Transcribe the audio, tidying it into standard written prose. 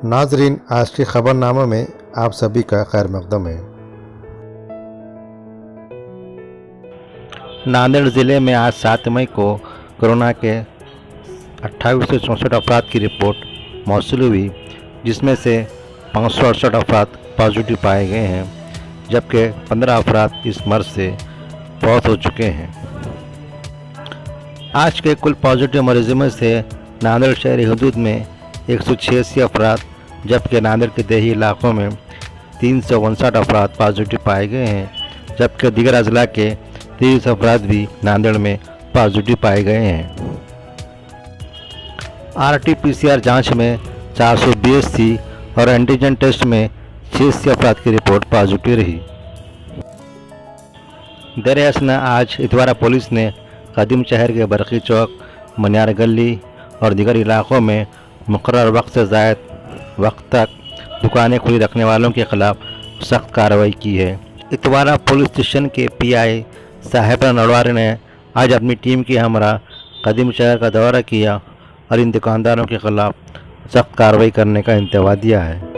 नाजरीन, आज के खबरनामा में आप सभी का खैर मकदम है। नांदेड़ ज़िले में आज 7 मई को कोरोना के 2864 अफराद की रिपोर्ट मौसूल हुई, जिसमें से 568 अफराद पॉजिटिव पाए गए हैं, जबकि 15 अफराद इस मर्ज से फौत हो चुके हैं। आज के कुल पॉजिटिव मरीजों में से नांदेड़ शहरी हदूद में 186 अफराद, जबकि नांदेड़ के देही इलाकों में 359 अफराद पॉजिटिव पाए गए हैं, जबकि दीगर अजला के 30 अफराद भी नांदेड़ में पॉजिटिव पाए गए हैं। RT-PCR जांच में 420 थी और एंटीजन टेस्ट में 86 अफराद की रिपोर्ट पॉजिटिव रही। दर असना आज इतवारा पुलिस ने कदीम शहर के बरकी चौक, मनियार गली और दीगर इलाकों में मुकर्रर वक्त से ज़ायद वक्त तक दुकानें खुली रखने वालों के खिलाफ सख्त कार्रवाई की है। इतवारा पुलिस स्टेशन के PI साहिबा नरवारे ने आज अपनी टीम के हमरा कदीम शहर का दौरा किया और इन दुकानदारों के खिलाफ सख्त कार्रवाई करने का इंतवा दिया है।